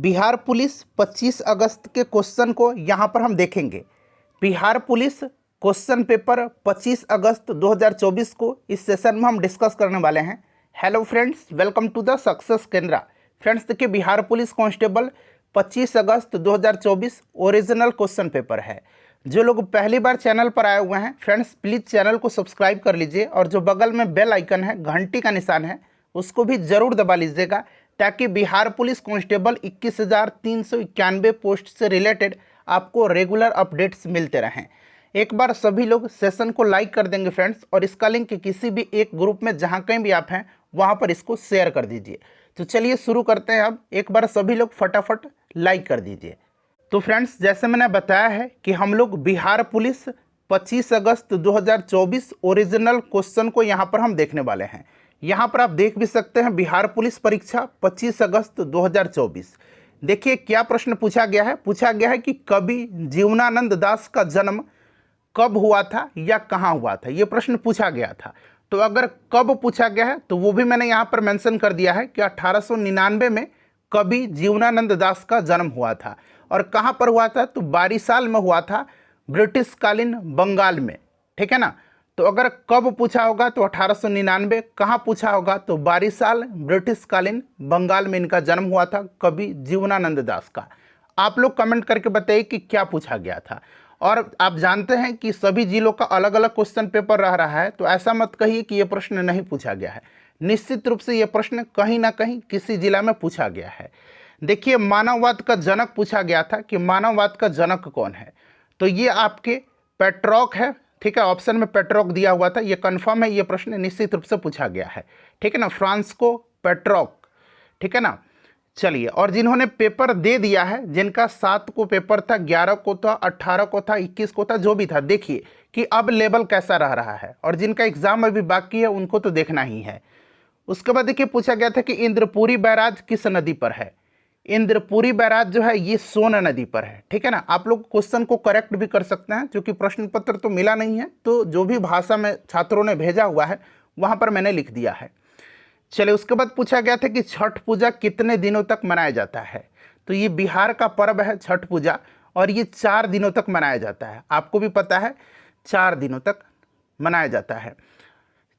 Bihar police 25 अगस्त के question को यहाँ पर हम देखेंगे। बिहार पुलिस क्वेश्चन पेपर 25 अगस्त 2024 को इस सेशन में हम डिस्कस करने वाले हैं। Hello friends, welcome to the success Kendra. Friends देखिए, बिहार पुलिस कांस्टेबल 25 अगस्त 2024 ओरिजिनल क्वेश्चन पेपर है। जो लोग पहली बार चैनल पर आए हुए हैं फ्रेंड्स, प्लीज़ चैनल को सब्सक्राइब कर लीजिए और जो बगल में बेल आइकन है, घंटी का निशान है, उसको भी ज़रूर दबा लीजिएगा ताकि बिहार पुलिस कांस्टेबल 21,391 पोस्ट से रिलेटेड आपको रेगुलर अपडेट्स मिलते रहें। एक बार सभी लोग सेशन को लाइक कर देंगे फ्रेंड्स, और इसका लिंक किसी भी एक ग्रुप में जहां कहीं भी आप हैं वहां पर इसको शेयर कर दीजिए। तो चलिए शुरू करते हैं। अब एक बार सभी लोग फटाफट लाइक कर दीजिए। तो फ्रेंड्स, जैसे मैंने बताया है कि हम लोग बिहार पुलिस 25 अगस्त 2024 ओरिजिनल क्वेश्चन को यहाँ पर हम देखने वाले हैं। यहाँ पर आप देख भी सकते हैं, बिहार पुलिस परीक्षा 25 अगस्त 2024। देखिए क्या प्रश्न पूछा गया है। पूछा गया है कि कवि जीवनानंद दास का जन्म कब हुआ था या कहाँ हुआ था। ये प्रश्न पूछा गया था। तो अगर कब पूछा गया है तो वो भी मैंने यहाँ पर मेंशन कर दिया है कि 1899 में कवि जीवनानंद दास का जन्म हुआ था। और कहाँ पर हुआ था तो बारिसाल में हुआ था, ब्रिटिश कालीन बंगाल में। ठीक है ना। तो अगर कब पूछा होगा तो 1899, कहाँ पूछा होगा तो बारिसाल, ब्रिटिश कालीन बंगाल में इनका जन्म हुआ था, कवि जीवनानंद दास का। आप लोग कमेंट करके बताइए कि क्या पूछा गया था। और आप जानते हैं कि सभी जिलों का अलग अलग क्वेश्चन पेपर रह रहा है, तो ऐसा मत कहिए कि ये प्रश्न नहीं पूछा गया है। निश्चित रूप से ये प्रश्न कहीं ना कहीं किसी जिला में पूछा गया है। देखिए, मानववाद का जनक पूछा गया था कि मानववाद का जनक कौन है। तो ये आपके पेट्रॉक है। ठीक है, ऑप्शन में पेट्रॉक दिया हुआ था, ये कंफर्म है। ये प्रश्न निश्चित रूप से पूछा गया है। ठीक है ना, फ्रांसिस्को पेट्रॉक। ठीक है ना। चलिए, और जिन्होंने पेपर दे दिया है, जिनका 7 को पेपर था, 11 को था, 18 को था, 21 को था, जो भी था, देखिए कि अब लेवल कैसा रह रहा है। और जिनका एग्जाम अभी बाकी है उनको तो देखना ही है। उसके बाद देखिए, पूछा गया था कि इंद्रपुरी बैराज किस नदी पर है। इंद्रपुरी बैराज जो है ये सोन नदी पर है। ठीक है ना। आप लोग क्वेश्चन को करेक्ट भी कर सकते हैं, क्योंकि प्रश्न पत्र तो मिला नहीं है, तो जो भी भाषा में छात्रों ने भेजा हुआ है वहाँ पर मैंने लिख दिया है। चलिए, उसके बाद पूछा गया था कि छठ पूजा कितने दिनों तक मनाया जाता है। तो ये बिहार का पर्व है छठ पूजा, और ये 4 दिनों तक मनाया जाता है। आपको भी पता है 4 दिनों तक मनाया जाता है।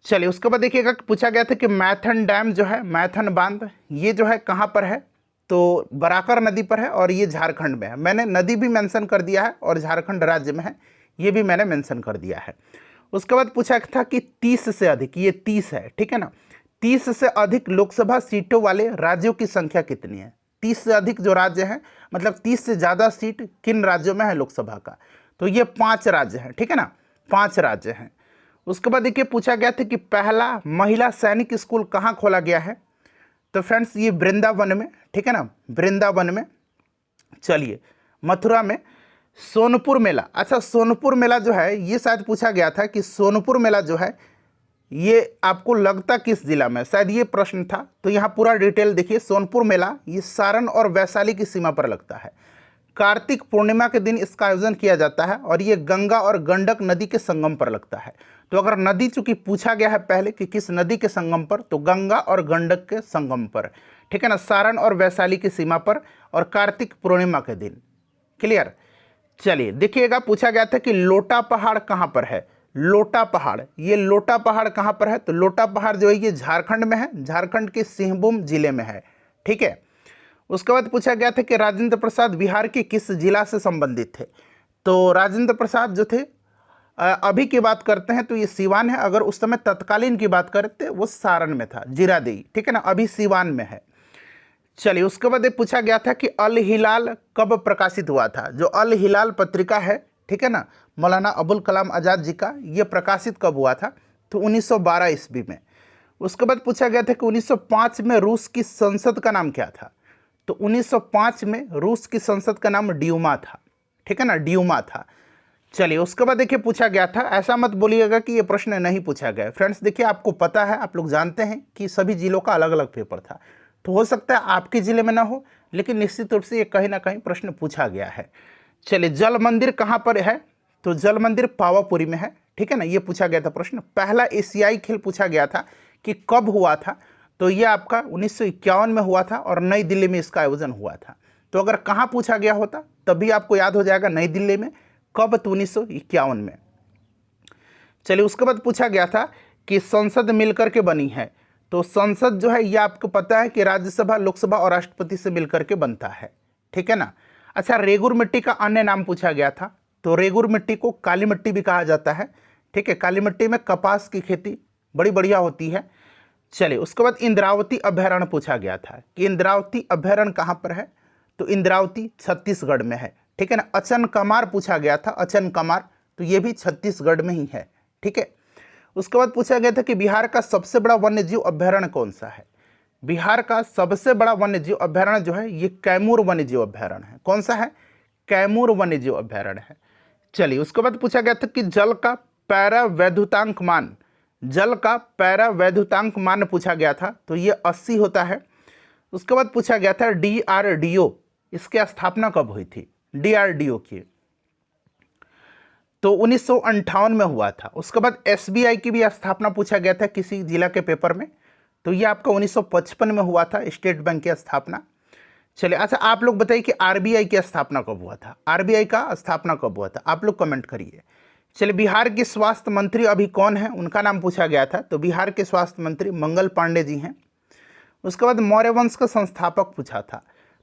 चलिए, उसके बाद देखिएगा, पूछा गया था कि मैथन डैम जो है, मैथन बांध, ये जो है कहाँ पर है तो बराकर नदी पर है, और ये झारखंड में है। मैंने नदी भी मेंशन कर दिया है, और झारखंड राज्य में है, ये भी मैंने मेंशन कर दिया है। उसके बाद पूछा था कि 30 से अधिक, ये 30 है। ठीक है ना। 30 से अधिक लोकसभा सीटों वाले राज्यों की संख्या कितनी है। 30 से अधिक जो राज्य हैं, मतलब 30 से ज़्यादा सीट किन राज्यों में है लोकसभा का, तो ये 5 राज्य हैं। ठीक है ना, 5 राज्य हैं। उसके बाद देखिए, पूछा गया था कि पहला महिला सैनिक स्कूल कहाँ खोला गया है। तो फ्रेंड्स, ये वृंदावन में। ठीक है ना, वृंदावन में। चलिए, मथुरा में। सोनपुर मेला, अच्छा सोनपुर मेला जो है ये शायद पूछा गया था कि सोनपुर मेला जो है ये आपको लगता किस जिला में, शायद ये प्रश्न था। तो यहाँ पूरा डिटेल देखिए। सोनपुर मेला ये सारण और वैशाली की सीमा पर लगता है। कार्तिक पूर्णिमा के दिन इसका आयोजन किया जाता है, और ये गंगा और गंडक नदी के संगम पर लगता है। तो अगर नदी चूंकि पूछा गया है पहले कि किस नदी के संगम पर, तो गंगा और गंडक के संगम पर। ठीक है ना, सारण और वैशाली की सीमा पर, और कार्तिक पूर्णिमा के दिन। क्लियर। चलिए देखिएगा, पूछा गया था कि लोटा पहाड़ कहाँ पर है। लोटा पहाड़, ये लोटा पहाड़ कहाँ पर है तो लोटा पहाड़ जो है ये झारखंड में है, झारखंड के सिंहभूम जिले में है। ठीक है। उसके बाद पूछा गया था कि राजेंद्र प्रसाद बिहार के किस जिला से संबंधित थे। तो राजेंद्र प्रसाद जो थे, अभी की बात करते हैं तो ये सीवान है। अगर उस समय तत्कालीन की बात करते वो सारण में था, जीरादेई। ठीक है ना, अभी सीवान में है। चलिए, उसके बाद पूछा गया था कि अल हिलाल कब प्रकाशित हुआ था। जो अल हिलाल पत्रिका है, ठीक है ना, मौलाना अबुल कलाम आज़ाद जी का, ये प्रकाशित कब हुआ था तो 1912 ईस्वी में। उसके बाद पूछा गया था कि 1905 में रूस की संसद का नाम क्या था। तो 1905 में रूस की संसद का नाम ड्यूमा था। ठीक है ना, ड्यूमा था। चलिए, उसके बाद देखिए, पूछा गया था, ऐसा मत बोलिएगा कि ये प्रश्न नहीं पूछा गया। फ्रेंड्स देखिए, आपको पता है, आप लोग जानते हैं कि सभी जिलों का अलग अलग पेपर था, तो हो सकता है आपके ज़िले में ना हो, लेकिन निश्चित रूप से ये कहीं ना कहीं प्रश्न पूछा गया है। चलिए, जल मंदिर कहाँ पर है तो जल मंदिर पावापुरी में है। ठीक है ना, ये पूछा गया था प्रश्न। पहला एशियाई खेल पूछा गया था कि कब हुआ था, तो ये आपका 1951 में हुआ था, और नई दिल्ली में इसका आयोजन हुआ था। तो अगर कहाँ पूछा गया होता तभी आपको याद हो जाएगा, नई दिल्ली में। कब? तो 1951 में। चलिए, उसके बाद पूछा गया था कि संसद मिलकर के बनी है। तो संसद जो है ये आपको पता है कि राज्यसभा, लोकसभा और राष्ट्रपति से मिलकर के बनता है, ठीक है ना। अच्छा, रेगुर मिट्टी का अन्य नाम पूछा गया था। तो रेगुर मिट्टी को काली मिट्टी भी कहा जाता है, ठीक है। काली मिट्टी में कपास की खेती बड़ी बढ़िया होती है। चलिए, उसके बाद इंद्रावती अभयारण्य पूछा गया था कि इंद्रावती अभयारण्य कहाँ पर है। तो इंद्रावती छत्तीसगढ़ में है, ठीक है ना। अचन कमार पूछा गया था, अचन कमार, तो ये भी छत्तीसगढ़ में ही है, ठीक है। उसके बाद पूछा गया था कि बिहार का सबसे बड़ा वन्यजीव अभयारण्य कौन सा है। बिहार का सबसे बड़ा वन्यजीव अभयारण्य जो है ये कैमूर वन्यजीव अभयारण्य है। कौन सा है? कैमूर वन्यजीव अभयारण्य है। चलिए, उसके बाद पूछा गया था कि जल का पैरा वैद्युतांक मान, जल का पैरा वैद्युतांक मान पूछा गया था, तो ये 80 होता है। उसके बाद पूछा गया था DRDO, इसकी स्थापना कब हुई थी? DRDO की तो 1958 में हुआ था। उसके बाद SBI की भी स्थापना पूछा गया था किसी जिला के पेपर में, तो ये आपका 1955 में हुआ था, स्टेट बैंक की स्थापना। चलिए, अच्छा आप लोग बताइए कि RBI की स्थापना कब हुआ था? RBI का स्थापना कब हुआ था? आप लोग कमेंट करिए। चलिए, बिहार के स्वास्थ्य मंत्री अभी कौन है, उनका नाम पूछा गया था। तो बिहार के स्वास्थ्य मंत्री मंगल पांडे जी हैं। उसके बाद मौर्य वंश का संस्थापक पूछा था।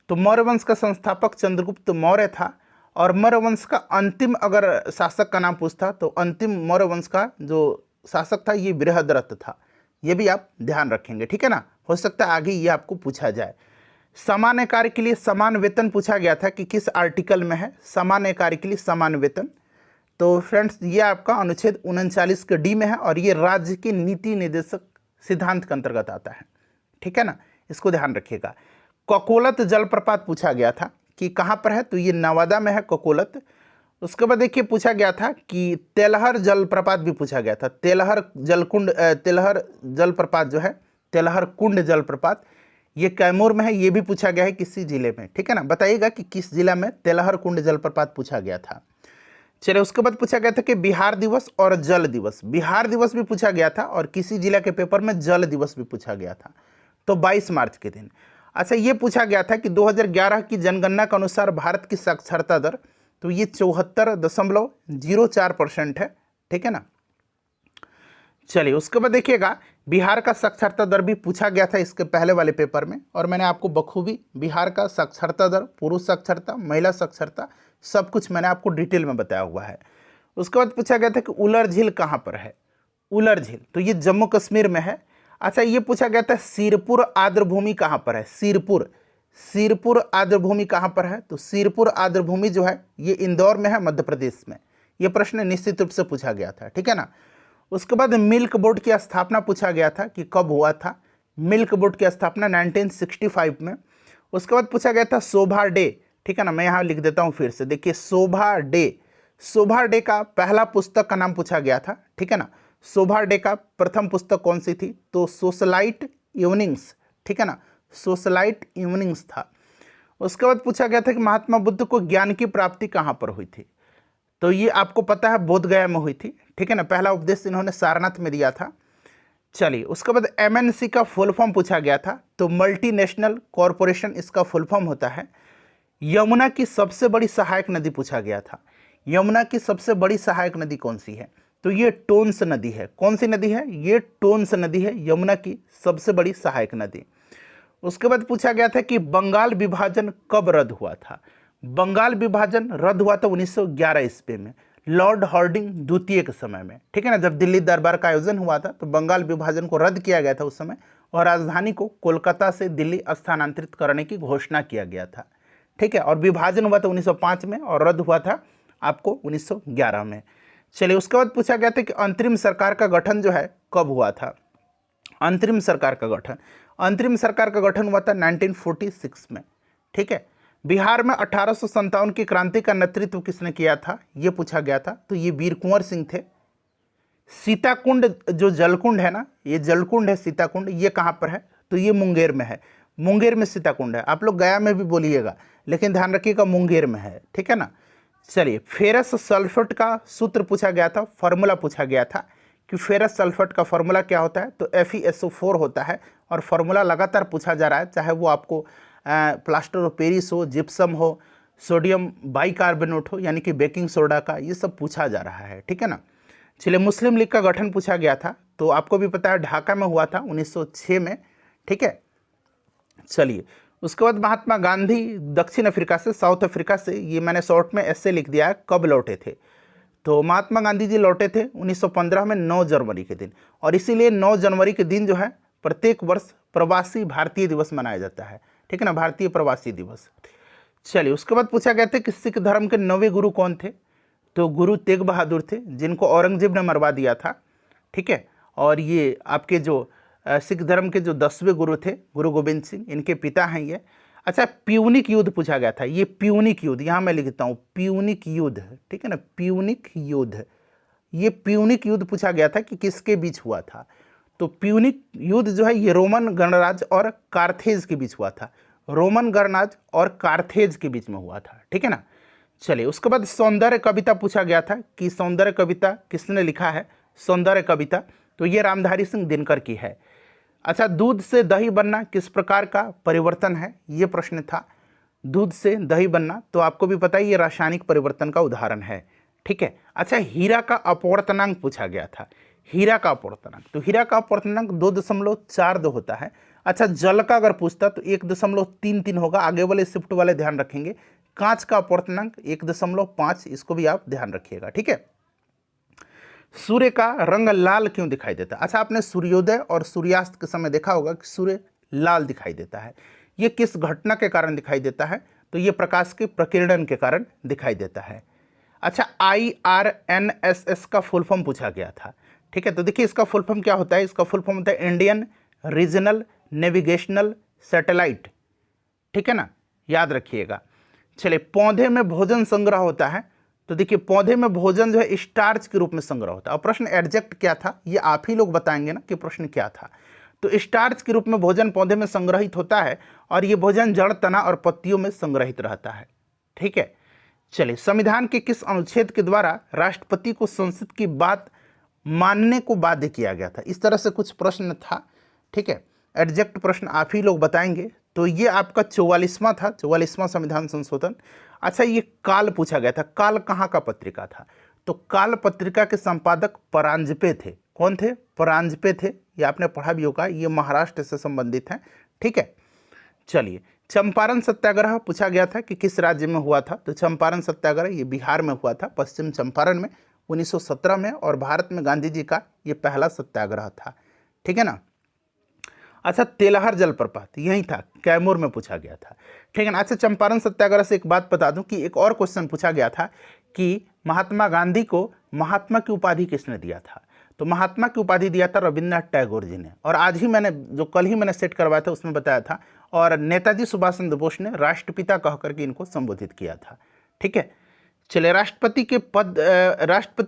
तो मौर्य वंश का संस्थापक चंद्रगुप्त मौर्य था। और मौर्य वंश का अंतिम अगर शासक का नाम पूछता तो अंतिम मौर्य वंश का जो शासक था ये बृहद्रथ था। ये भी आप ध्यान रखेंगे, ठीक है ना। हो सकता है आगे ये आपको पूछा जाए। सामान्य कार्य के लिए समान वेतन पूछा गया था कि किस आर्टिकल में है सामान्य कार्य के लिए समान वेतन। तो फ्रेंड्स, ये आपका अनुच्छेद 39 के डी में है और ये राज्य के नीति निर्देशक सिद्धांत के अंतर्गत आता है, ठीक है ना। इसको ध्यान रखिएगा। ककोलत जलप्रपात पूछा गया था कि कहाँ पर है। तो ये नवादा में है ककोलत। उसके बाद देखिए पूछा गया था कि तेलहर जलप्रपात भी पूछा गया था। तेलहर जलप्रपात जो है, तेलहर कुंड जलप्रपात, ये कैमूर में है। ये भी पूछा गया है किसी जिले में, ठीक है ना। बताइएगा कि किस जिला में तेलहर कुंड जलप्रपात पूछा गया था। चलिए, उसके बाद पूछा गया था कि बिहार दिवस और जल दिवस, बिहार दिवस भी पूछा गया था और किसी जिला के पेपर में जल दिवस भी पूछा गया था, तो 22 मार्च के दिन। अच्छा, ये पूछा गया था कि 2011 की जनगणना के अनुसार भारत की साक्षरता दर, तो ये 74.04% है, ठीक है ना। चलिए, उसके बाद देखिएगा बिहार का साक्षरता दर भी पूछा गया था इसके पहले वाले पेपर में, और मैंने आपको बखूबी बिहार का साक्षरता दर, पुरुष साक्षरता, महिला साक्षरता, सब कुछ मैंने आपको डिटेल में बताया हुआ है। उसके बाद पूछा गया था कि उलर झील कहाँ पर है। उलर झील, तो ये जम्मू कश्मीर में है। अच्छा, ये पूछा गया था सिरपुर आर्द्रभूमि कहाँ पर है। सिरपुर आर्द्रभूमि कहाँ पर है। तो सिरपुर आर्द्रभूमि जो है ये इंदौर में है, मध्य प्रदेश में। ये प्रश्न निश्चित रूप से पूछा गया था, ठीक है ना। उसके बाद मिल्क बोर्ड की स्थापना पूछा गया था कि कब हुआ था। मिल्क बोर्ड की स्थापना 1965 में। उसके बाद पूछा गया था शोभा डे, ठीक है ना। मैं यहाँ लिख देता हूँ फिर से, देखिए शोभा डे का पहला पुस्तक का नाम पूछा गया था, ठीक है ना। शोभा डे का प्रथम पुस्तक कौन सी थी। तो सोशलाइट इवनिंग्स, ठीक है ना, सोशलाइट इवनिंग्स था। उसके बाद पूछा गया था कि महात्मा बुद्ध को ज्ञान की प्राप्ति कहाँ पर हुई थी। तो ये आपको पता है बोध गया में हुई थी, ठीक है ना। पहला उपदेश इन्होंने सारनाथ में दिया था। चलिए, उसके बाद MNC का फुल फॉर्म पूछा गया था। तो मल्टीनेशनल कॉरपोरेशन इसका फुल फॉर्म होता है। यमुना की सबसे बड़ी सहायक नदी पूछा गया था। यमुना की सबसे बड़ी सहायक नदी कौन सी है। तो ये टोन्स नदी है। कौन सी नदी है। ये टोन्स नदी है, यमुना की सबसे बड़ी सहायक नदी। उसके बाद पूछा गया था कि बंगाल विभाजन कब रद्द हुआ था। बंगाल विभाजन रद्द हुआ था 1911 ईस्वी में, लॉर्ड हार्डिंग द्वितीय के समय में, ठीक है ना। जब दिल्ली दरबार का आयोजन हुआ था तो बंगाल विभाजन को रद्द किया गया था उस समय, और राजधानी को कोलकाता से दिल्ली स्थानांतरित करने की घोषणा किया गया था, ठीक है। और विभाजन हुआ था 1905 में और रद्द हुआ था आपको 1911 में। चलिए, उसके बाद पूछा गया था कि अंतरिम सरकार का गठन जो है कब हुआ था। अंतरिम सरकार का गठन हुआ था 1946 में, ठीक है। बिहार में 1857 की क्रांति का नेतृत्व किसने किया था, ये पूछा गया था। तो ये वीर कुंवर सिंह थे। सीताकुंड जो जलकुंड है ना, ये जलकुंड है सीताकुंड, ये कहाँ पर है। तो ये मुंगेर में है। मुंगेर में सीताकुंड है। आप लोग गया में भी बोलिएगा, लेकिन ध्यान रखिएगा मुंगेर में है, ठीक है ना। चलिए, फेरस सल्फेट का सूत्र पूछा गया था, फॉर्मूला पूछा गया था कि फेरस सल्फेट का फॉर्मूला क्या होता है। तो FeSO4 होता है, और फॉर्मूला लगातार पूछा जा रहा है, चाहे वो आपको प्लास्टर ऑफ पेरिस हो, जिप्सम हो, सोडियम बाइकार्बोनेट हो यानी कि बेकिंग सोडा का, ये सब पूछा जा रहा है, ठीक है ना। चलिए, मुस्लिम लीग का गठन पूछा गया था, तो आपको भी पता है ढाका में हुआ था 1906 में, ठीक है। चलिए, उसके बाद महात्मा गांधी दक्षिण अफ्रीका से, साउथ अफ्रीका से, ये मैंने शॉर्ट में ऐसे लिख दिया है, कब लौटे थे। तो महात्मा गांधी जी लौटे थे 1915 में 9 जनवरी के दिन, और इसीलिए 9 जनवरी के दिन जो है प्रत्येक वर्ष प्रवासी भारतीय दिवस मनाया जाता है, ठीक है ना, भारतीय प्रवासी दिवस। चलिए, उसके बाद पूछा गया था कि सिख धर्म के 9वें गुरु कौन थे। तो गुरु तेग बहादुर थे, जिनको औरंगजेब ने मरवा दिया था, ठीक है। और ये आपके जो सिख धर्म के जो 10वें गुरु थे, गुरु गोविंद सिंह, इनके पिता हैं ये। अच्छा, प्यूनिक युद्ध पूछा गया था, ये प्यूनिक युद्ध, यहाँ मैं लिखता हूँ प्यूनिक युद्ध, ठीक है ना, प्यूनिक युद्ध। ये प्यूनिक युद्ध पूछा गया था कि किसके बीच हुआ था। तो प्यूनिक युद्ध जो है ये रोमन गणराज्य और कार्थेज के बीच हुआ था, रोमन गणराज्य और कार्थेज के बीच में हुआ था, ठीक है ना। चलिए, उसके बाद सौंदर्य कविता पूछा गया था कि सौंदर्य कविता किसने लिखा है, सौंदर्य कविता, तो ये रामधारी सिंह दिनकर की है। अच्छा, दूध से दही बनना किस प्रकार का परिवर्तन है, ये प्रश्न था। दूध से दही बनना, तो आपको भी पता है ये रासायनिक परिवर्तन का उदाहरण है, ठीक है। अच्छा, हीरा का अपवर्तनांक पूछा गया था, हीरा का अपवर्तनांक, तो हीरा का अपवर्तनांक 2.42 होता है। अच्छा, जल का अगर पूछता तो 1.33 होगा, आगे वाले शिफ्ट वाले ध्यान रखेंगे। कांच का अपवर्तनांक 1.5, इसको भी आप ध्यान रखिएगा, ठीक है। सूर्य का रंग लाल क्यों दिखाई देता है। अच्छा, आपने सूर्योदय और सूर्यास्त के समय देखा होगा कि सूर्य लाल दिखाई देता है, ये किस घटना के कारण दिखाई देता है, तो ये प्रकाश के प्रकीर्णन के कारण दिखाई देता है। अच्छा, IRNSS का फुल फॉर्म पूछा गया था, ठीक है। तो देखिए इसका फुल फॉर्म क्या होता है, इसका फुल फॉर्म होता है इंडियन रीजनल नेविगेशनल सैटेलाइट, ठीक है ना, याद रखिएगा। चलिए, पौधे में भोजन संग्रह होता है, तो देखिए पौधे में भोजन जो है स्टार्च के रूप में संग्रह होता है। और प्रश्न एडजेक्ट क्या था, ये आप ही लोग बताएंगे ना कि प्रश्न क्या था। तो स्टार्च के रूप में भोजन पौधे में संग्रहित होता है, और ये भोजन जड़, तना और पत्तियों में संग्रहित रहता है, ठीक है। चलिए, संविधान के किस अनुच्छेद के द्वारा राष्ट्रपति को संसद की बात मानने को बाध्य किया गया था। इस तरह से कुछ प्रश्न था, ठीक है। एडजेक्ट प्रश्न आप ही लोग बताएंगे। तो ये आपका 44वां था, 44वां संविधान संशोधन। अच्छा, ये काल पूछा गया था, काल कहाँ का पत्रिका था, तो काल पत्रिका के संपादक परांजपे थे। कौन थे, परांजपे थे, ये आपने पढ़ा भी होगा, ये महाराष्ट्र से संबंधित हैं, ठीक है। चलिए, चंपारण सत्याग्रह पूछा गया था कि किस राज्य में हुआ था, तो चंपारण सत्याग्रह ये बिहार में हुआ था, पश्चिम चंपारण में 1917 में, और भारत में गांधी जी का ये पहला सत्याग्रह था, ठीक है ना। अच्छा, तेलहर जलप्रपात यही था, कैमूर में पूछा गया था, ठीक है ना। अच्छा, चंपारण सत्याग्रह से एक बात बता दूं कि एक और क्वेश्चन पूछा गया था कि महात्मा गांधी को महात्मा की उपाधि किसने दिया था, तो महात्मा की उपाधि दिया था रविन्द्रनाथ टैगोर जी ने। और आज ही मैंने जो कल ही मैंने सेट करवाया था उसमें बताया था, और नेताजी सुभाष चंद्र बोस ने राष्ट्रपिता कह करके इनको संबोधित किया था, ठीक है। चलिए, राष्ट्रपति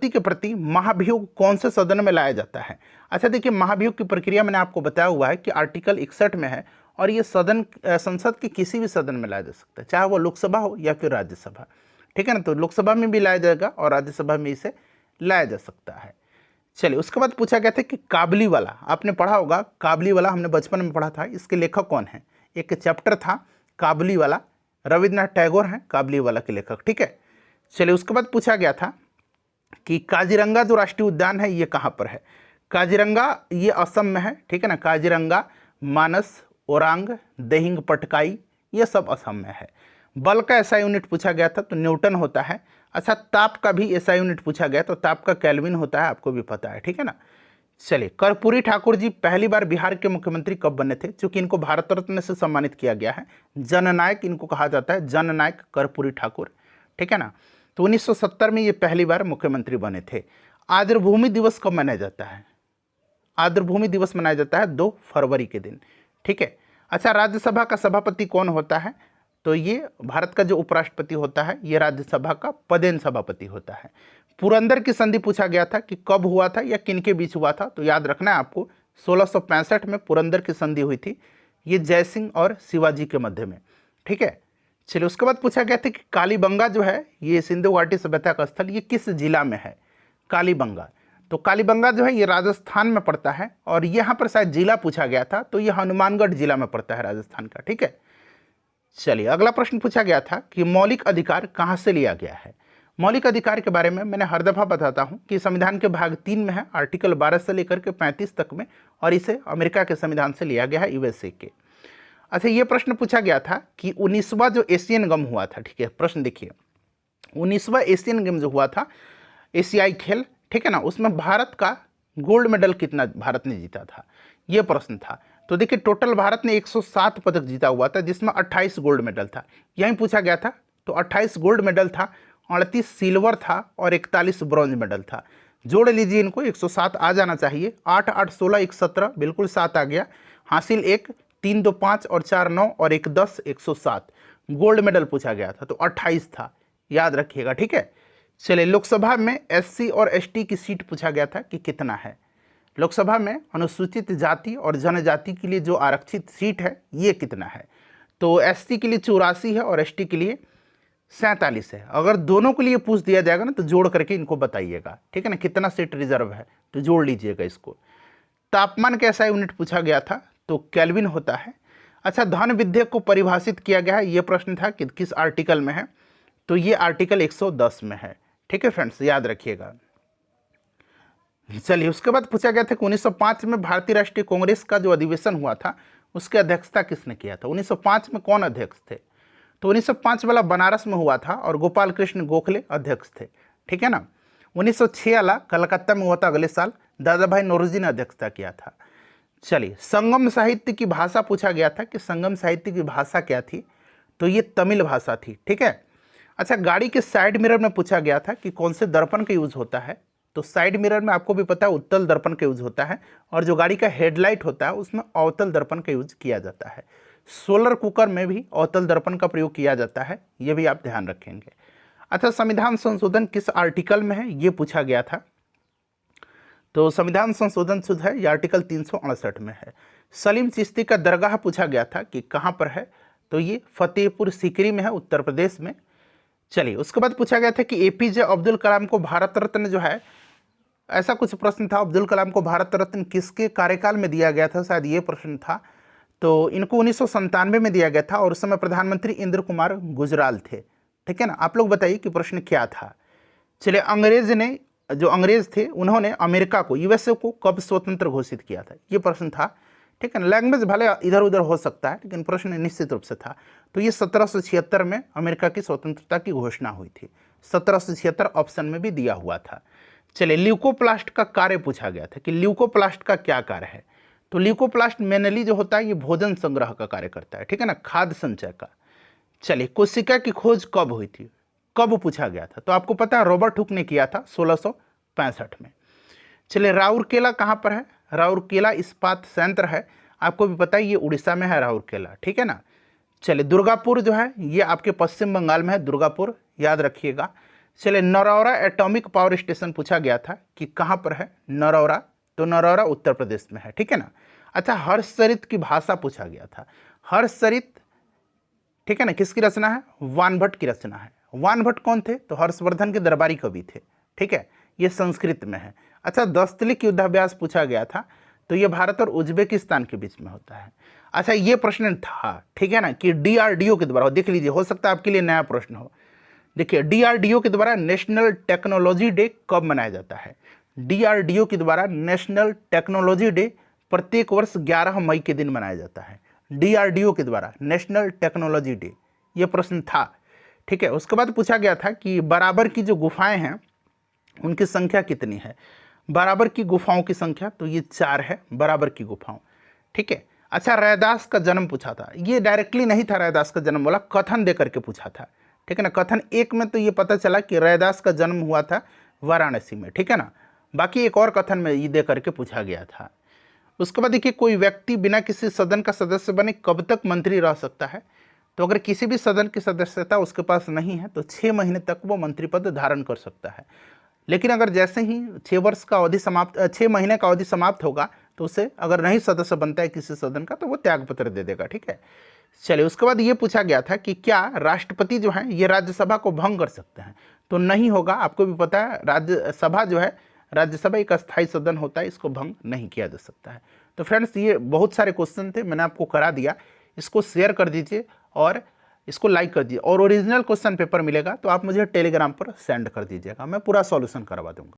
के प्रति महाभियोग कौन से सदन में लाया जाता है। अच्छा, देखिए महाभियोग की प्रक्रिया मैंने आपको बताया हुआ है कि आर्टिकल 61 में है, और ये संसद के किसी भी सदन में लाया जा सकता है, चाहे वो लोकसभा हो या फिर राज्यसभा, ठीक है ना। तो लोकसभा में भी लाया जाएगा और राज्यसभा में इसे लाया जा सकता है। चलिए, उसके बाद पूछा गया था कि काबली वाला, आपने पढ़ा होगा काबली वाला, हमने बचपन में पढ़ा था, इसके लेखक कौन है। एक चैप्टर था काबली वाला, रविन्द्रनाथ टैगोर हैं काबली वाला के लेखक, ठीक है। चलिए, उसके बाद पूछा गया था कि काजीरंगा जो राष्ट्रीय उद्यान है ये कहाँ पर है। काजीरंगा ये असम में है, ठीक है ना। काजीरंगा, मानस, ओरांग, दिहिंग पटकाई, ये सब असम में है। बल का ऐसा यूनिट पूछा गया था, तो न्यूटन होता है। अच्छा, ताप का भी ऐसा यूनिट पूछा गया, तो ताप का केल्विन होता है, आपको भी पता है, ठीक है ना। चलिए, कर्पूरी ठाकुर जी पहली बार बिहार के मुख्यमंत्री कब बने थे, क्योंकि इनको भारत रत्न से सम्मानित किया गया है, जननायक इनको कहा जाता है, जननायक कर्पूरी ठाकुर, ठीक है ना। तो 1970 में ये पहली बार मुख्यमंत्री बने थे। आर्द्रभूमि दिवस कब मनाया जाता है, आर्द्रभूमि दिवस मनाया जाता है 2 फरवरी के दिन, ठीक है। अच्छा, राज्यसभा का सभापति कौन होता है, तो ये भारत का जो उपराष्ट्रपति होता है ये राज्यसभा का पदेन सभापति होता है। पुरंदर की संधि पूछा गया था कि कब हुआ था या किन के बीच हुआ था, तो याद रखना है आपको 1665 में पुरंदर की संधि हुई थी, ये जयसिंह और शिवाजी के मध्य में, ठीक है। चलिए, उसके बाद पूछा गया था कि कालीबंगा जो है ये सिंधु घाटी सभ्यता का स्थल, ये किस जिला में है, कालीबंगा। तो कालीबंगा जो है ये राजस्थान में पड़ता है, और यहाँ पर शायद जिला पूछा गया था, तो ये हनुमानगढ़ जिला में पड़ता है राजस्थान का, ठीक है। चलिए अगला प्रश्न पूछा गया था कि मौलिक अधिकार कहाँ से लिया गया है। मौलिक अधिकार के बारे में मैंने हर दफ़ा बताता हूँ कि संविधान के भाग 3 में है, आर्टिकल 12 से लेकर के 35 तक में, और इसे अमेरिका के संविधान से लिया गया है, यूएसए के। अच्छा, ये प्रश्न पूछा गया था कि 19वां जो एशियन गेम हुआ था, ठीक है, प्रश्न देखिए, 19वां एशियन गेम जो हुआ था, एशियाई खेल, ठीक है ना, उसमें भारत का गोल्ड मेडल कितना भारत ने जीता था, ये प्रश्न था। तो देखिए टोटल भारत ने 107 पदक जीता हुआ था, जिसमें 28 गोल्ड मेडल था, यहीं पूछा गया था। तो 28 गोल्ड मेडल था, 38 सिल्वर था और 41 ब्रॉन्ज मेडल था। जोड़ लीजिए इनको, 107 आ जाना चाहिए, 8 8 16 1 17, बिल्कुल 7 आ गया। हासिल 1, 3 2 5 और 4 9 और 1 10, 107 गोल्ड मेडल पूछा गया था, तो 28 था, याद रखिएगा, ठीक है। चलिए लोकसभा में एससी और एसटी की सीट पूछा गया था कि कितना है। लोकसभा में अनुसूचित जाति और जनजाति के लिए जो आरक्षित सीट है ये कितना है। तो एससी के लिए 84 है और एसटी के लिए 47 है। अगर दोनों के लिए पूछ दिया जाएगा ना तो जोड़ करके इनको बताइएगा, ठीक है ना, कितना सीट रिजर्व है, तो जोड़ लीजिएगा इसको। तापमान कैसा यूनिट पूछा गया था, तो केल्विन होता है। अच्छा, धन विधेयक को परिभाषित किया गया है, ये प्रश्न था कि किस आर्टिकल में है, तो ये आर्टिकल 110 में है, ठीक है फ्रेंड्स, याद रखिएगा। चलिए उसके बाद पूछा गया था कि 1905 में भारतीय राष्ट्रीय कांग्रेस का जो अधिवेशन हुआ था उसकी अध्यक्षता किसने किया था। 1905 में कौन अध्यक्ष थे, तो 1905 वाला बनारस में हुआ था और गोपाल कृष्ण गोखले अध्यक्ष थे, ठीक है ना। 1906 वाला कलकत्ता में हुआ था अगले साल, दादा भाई नौरोजी ने अध्यक्षता किया था। चलिए संगम साहित्य की भाषा पूछा गया था कि संगम साहित्य की भाषा क्या थी, तो ये तमिल भाषा थी, ठीक है। अच्छा, गाड़ी के साइड मिरर में पूछा गया था कि कौन से दर्पण का यूज होता है, तो साइड मिरर में आपको भी पता है उत्तल दर्पण का यूज होता है, और जो गाड़ी का हेडलाइट होता है उसमें अवतल दर्पण का यूज किया जाता है। सोलर कुकर में भी अवतल दर्पण का प्रयोग किया जाता है, ये भी आप ध्यान रखेंगे। अच्छा, संविधान संशोधन किस आर्टिकल में है, ये पूछा गया था, तो संविधान संशोधन शुद्ध है, ये आर्टिकल 368 में है। सलीम चिश्ती का दरगाह पूछा गया था कि कहाँ पर है, तो ये फतेहपुर सीकरी में है, उत्तर प्रदेश में। चलिए उसके बाद पूछा गया था कि एपीजे अब्दुल कलाम को भारत रत्न जो है, ऐसा कुछ प्रश्न था, अब्दुल कलाम को भारत रत्न किसके कार्यकाल में दिया गया था, शायद ये प्रश्न था। तो इनको 1997 में दिया गया था और उस समय प्रधानमंत्री इंद्र कुमार गुजराल थे, ठीक है ना। आप लोग बताइए कि प्रश्न क्या था। चलिए अंग्रेज थे उन्होंने अमेरिका को, यूएसए को कब स्वतंत्र घोषित किया था, ये प्रश्न था, ठीक है ना। लैंग्वेज भले इधर उधर हो सकता है लेकिन प्रश्न निश्चित रूप से था। तो ये 1776 में अमेरिका की स्वतंत्रता की घोषणा हुई थी, 1776 ऑप्शन में भी दिया हुआ था। चलिए ल्यूकोप्लास्ट का कार्य पूछा गया था कि ल्यूकोप्लास्ट का क्या कार्य है, तो ल्यूकोप्लास्ट मेनली जो होता है ये भोजन संग्रह का कार्य करता है, ठीक है ना, खाद्य संचय का। चलिए कोशिका की खोज कब हुई थी, कब पूछा गया था, तो आपको पता है रॉबर्ट हुक ने किया था 1665 में। चलिए राउरकेला कहाँ पर है, राउरकेला इस्पात संयंत्र है, आपको भी पता है ये उड़ीसा में है राउरकेला, ठीक है ना। चलिए दुर्गापुर जो है ये आपके पश्चिम बंगाल में है, दुर्गापुर, याद रखिएगा। चलिए नरौरा एटॉमिक पावर स्टेशन पूछा गया था कि कहाँ पर है, नरौरा, तो नरौरा उत्तर प्रदेश में है, ठीक है ना। अच्छा, हर्षचरित की भाषा पूछा गया था, हर्षचरित, ठीक है ना, किसकी रचना है, वानभट्ट की रचना है। वानभट्ट कौन थे, तो हर्षवर्धन के दरबारी कवि थे, ठीक है, ये संस्कृत में है। अच्छा, दस्तलिक युद्धाभ्यास पूछा गया था, तो ये भारत और उज्बेकिस्तान के बीच में होता है। अच्छा, ये प्रश्न था, ठीक है ना, कि डीआरडीओ के द्वारा, देख लीजिए हो सकता है आपके लिए नया प्रश्न हो। देखिए डीआरडीओ के द्वारा नेशनल टेक्नोलॉजी डे कब मनाया जाता है। डीआरडीओ के द्वारा नेशनल टेक्नोलॉजी डे प्रत्येक वर्ष 11 मई के दिन मनाया जाता है, डीआरडीओ के द्वारा नेशनल टेक्नोलॉजी डे, ये प्रश्न था, ठीक है। उसके बाद पूछा गया था कि बराबर की जो गुफाएं हैं उनकी संख्या कितनी है, बराबर की गुफाओं की संख्या, तो ये 4 है बराबर की गुफाओं, ठीक है। अच्छा, रैदास का जन्म पूछा था, ये डायरेक्टली नहीं था रैदास का जन्म वाला, कथन दे करके पूछा था, ठीक है ना। कथन 1 में तो ये पता चला कि रैदास का जन्म हुआ था वाराणसी में, ठीक है ना, बाकी एक और कथन में ये दे करके पूछा गया था। उसके बाद देखिए कोई व्यक्ति बिना किसी सदन का सदस्य बने कब तक मंत्री रह सकता है, तो अगर किसी भी सदन की सदस्यता उसके पास नहीं है तो 6 महीने तक वो मंत्री पद धारण कर सकता है। लेकिन अगर जैसे ही 6 महीने का अवधि समाप्त होगा तो उसे अगर नहीं सदस्य बनता है किसी सदन का तो वो त्यागपत्र दे देगा, ठीक है। चलिए उसके बाद ये पूछा गया था कि क्या राष्ट्रपति जो है ये राज्यसभा को भंग कर सकते हैं, तो नहीं होगा, आपको भी पता है राज्यसभा जो है, राज्यसभा एक अस्थायी सदन होता है, इसको भंग नहीं किया जा सकता है। तो फ्रेंड्स ये बहुत सारे क्वेश्चन थे, मैंने आपको करा दिया, इसको शेयर कर दीजिए और इसको लाइक कर दीजिए और ओरिजिनल क्वेश्चन पेपर मिलेगा तो आप मुझे टेलीग्राम पर सेंड कर दीजिएगा, मैं पूरा सॉल्यूशन करवा दूंगा।